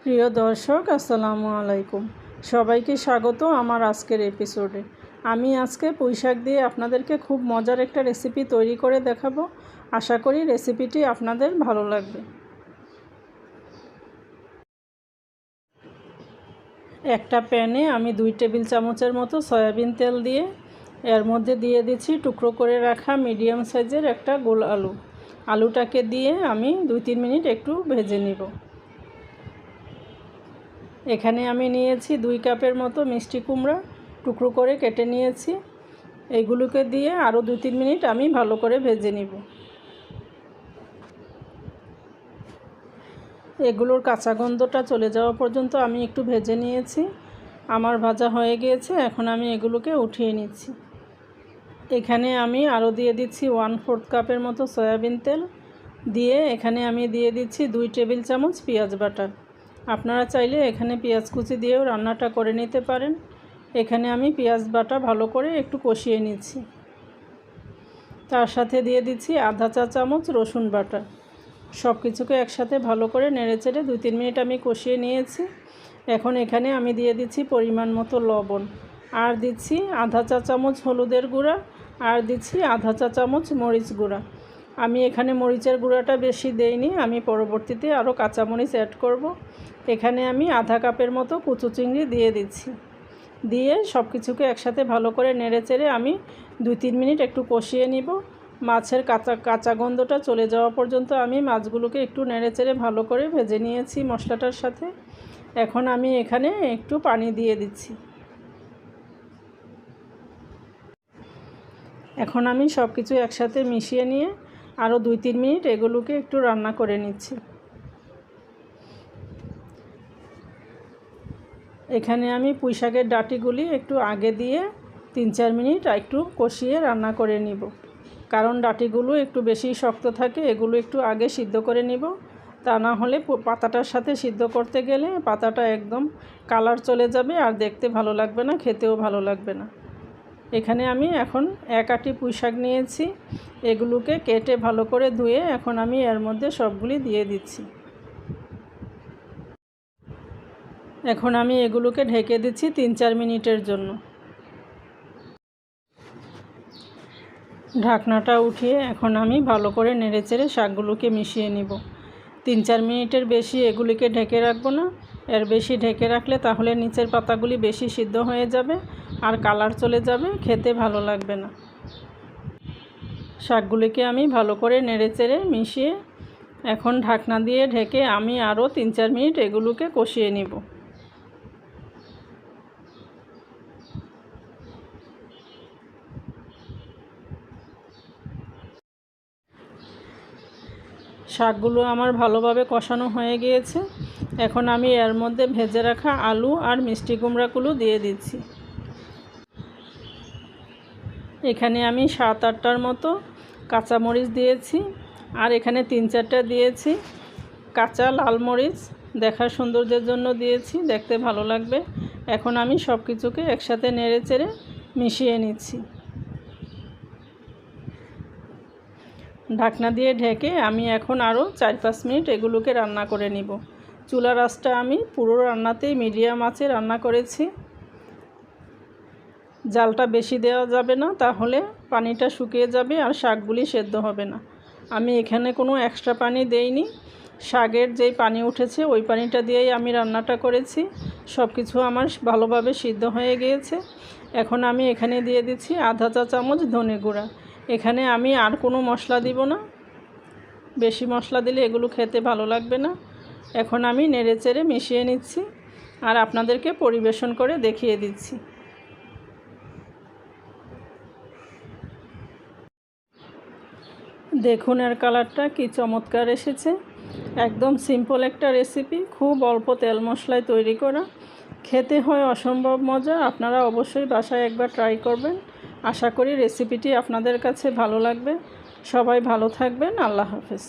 প্রিয় দর্শক, আসসালামু আলাইকুম। সবাইকে স্বাগত আমার আজকের এপিসোডে। আমি আজকে পুঁইশাক দিয়ে আপনাদেরকে খুব মজার একটা রেসিপি তৈরি করে দেখাবো। আশা করি রেসিপিটি আপনাদের ভালো লাগবে। একটা প্যানে আমি 2 টেবিল চামচের মতো সয়াবিন তেল দিয়ে এর মধ্যে দিয়ে দিচ্ছি টুকরো করে রাখা মিডিয়াম সাইজের একটা গোল আলু। আলুটাকে দিয়ে আমি 2-3 মিনিট একটু ভেজে নিব। এখানে আমি নিয়েছি 2 কাপের মতো মিষ্টি কুমড়া, টুকরো করে কেটে নিয়েছি। এইগুলোকে দিয়ে আরও 2-3 মিনিট আমি ভালো করে ভেজে নিব। এগুলোর কাঁচা গন্ধটা চলে যাওয়া পর্যন্ত আমি একটু ভেজে নিয়েছি। আমার ভাজা হয়ে গিয়েছে, এখন আমি এগুলোকে উঠিয়ে নিচ্ছি। এখানে আমি আরও দিয়ে দিচ্ছি 1/4 কাপের মতো সয়াবিন তেল দিয়ে এখানে আমি দিয়ে দিচ্ছি 2 টেবিল চামচ পেঁয়াজ বাটা। আপনারা চাইলে এখানে পেঁয়াজ কুচি দিয়েও রান্নাটা করে নিতে পারেন। এখানে আমি পেঁয়াজ বাটা ভালো করে একটু কষিয়ে নিচ্ছি। তার সাথে দিয়ে দিচ্ছি আধা চা চামচ রসুন বাটা। সব কিছুকে একসাথে ভালো করে নেড়েচেড়ে 2-3 মিনিট আমি কষিয়ে নিয়েছি। এখন এখানে আমি দিয়ে দিচ্ছি পরিমাণ মতো লবণ, আর দিচ্ছি আধা চা চামচ হলুদের গুঁড়া, আর দিচ্ছি আধা চা চামচ মরিচ গুঁড়া। আমি এখানে মরিচের গুঁড়াটা বেশি দেইনি, আমি পরবর্তীতে আরও কাঁচামরিচ অ্যাড করব। এখানে আমি আধা কাপের মতো কুচু চিংড়ি দিয়ে দিচ্ছি। দিয়ে সব কিছুকে একসাথে ভালো করে নেড়েচেড়ে আমি 2-3 মিনিট একটু কষিয়ে নিব। মাছের কাঁচা গন্ধটা চলে যাওয়া পর্যন্ত আমি মাছগুলোকে একটু নেড়েচেড়ে ভালো করে ভেজে নিয়েছি মশলাটার সাথে। এখন আমি এখানে একটু পানি দিয়ে দিচ্ছি। এখন আমি সব কিছু একসাথে মিশিয়ে নিয়ে আরও 2-3 মিনিট এগুলোকে একটু রান্না করে নিচ্ছি। এখানে আমি পুঁইশাকের ডাঁটিগুলি একটু আগে দিয়ে 3-4 মিনিট একটু কষিয়ে রান্না করে নিব, কারণ ডাঁটিগুলো একটু বেশি শক্ত থাকে। এগুলো একটু আগে সিদ্ধ করে নিব, তা না হলে পাতাটার সাথে সিদ্ধ করতে গেলে পাতাটা একদম কালার চলে যাবে আর দেখতে ভালো লাগবে না, খেতেও ভালো লাগবে না। এখানে আমি এখন 1 আঁটি পুঁইশাক নিয়েছি। এগুলোকে কেটে ভালো করে ধুয়ে এখন আমি এর মধ্যে সবগুলি দিয়ে দিচ্ছি। এখন আমি এগুলোকে ঢেকে দিচ্ছি 3-4 মিনিটের জন্য। ঢাকনাটা উঠিয়ে এখন আমি ভালো করে নেড়েচেড়ে শাকগুলোকে মিশিয়ে নিব। 3-4 মিনিটের বেশি এগুলিকে ঢেকে রাখবো না। এর বেশি ঢেকে রাখলে তাহলে নিচের পাতাগুলি বেশি সিদ্ধ হয়ে যাবে আর কালার চলে যাবে, খেতে ভালো লাগবে না। শাকগুলিকে আমি ভালো করে নেড়েচেড়ে মিশিয়ে এখন ঢাকনা দিয়ে ঢেকে আমি আরও 3-4 মিনিট এগুলোকে কষিয়ে নিব। শাকগুলো আমার ভালোভাবে কষানো হয়ে গিয়েছে। এখন আমি এর মধ্যে ভেজে রাখা আলু আর মিষ্টি কুমড়াগুলো দিয়ে দিচ্ছি। এখানে আমি 7-8টার মতো কাঁচামরিচ দিয়েছি, আর এখানে 3-4টা দিয়েছি কাঁচা লাল মরিচ, দেখার সৌন্দর্যের জন্য দিয়েছি, দেখতে ভালো লাগবে। এখন আমি সব কিছুকে একসাথে নেড়েচেড়ে মিশিয়ে নিচ্ছি। ঢাকনা দিয়ে ঢেকে আমি এখন আরও 4-5 মিনিট এগুলোকে রান্না করে নিব। চুলার আঁচটা আমি পুরো রান্নাতেই মিডিয়াম আঁচে রান্না করেছি। জালটা বেশি দেওয়া যাবে না, তাহলে পানিটা শুকিয়ে যাবে আর শাকগুলি সেদ্ধ হবে না। আমি এখানে কোনো এক্সট্রা পানি দেইনি, শাকের যেই পানি উঠেছে ওই পানিটা দিয়েই আমি রান্নাটা করেছি। সব কিছু আমার ভালোভাবে সিদ্ধ হয়ে গিয়েছে। এখন আমি এখানে দিয়ে দিচ্ছি আধা চা চামচ ধনে গুঁড়া। এখানে আমি আর কোনো মশলা দিব না, বেশি মশলা দিলে এগুলো খেতে ভালো লাগবে না। এখন আমি নেড়েচেড়ে মিশিয়ে নিচ্ছি আর আপনাদেরকে পরিবেশন করে দেখিয়ে দিচ্ছি। দেখুন এর কালারটা কি চমৎকার এসেছে। একদম সিম্পল একটা রেসিপি, খুব অল্প তেল মশলায় তৈরি করা, খেতে হয় অসম্ভব মজা। আপনারা অবশ্যই বাসায় একবার ট্রাই করবেন। আশা করি রেসিপিটি আপনাদের কাছে ভালো লাগবে। সবাই ভালো থাকবেন। আল্লাহ হাফেজ।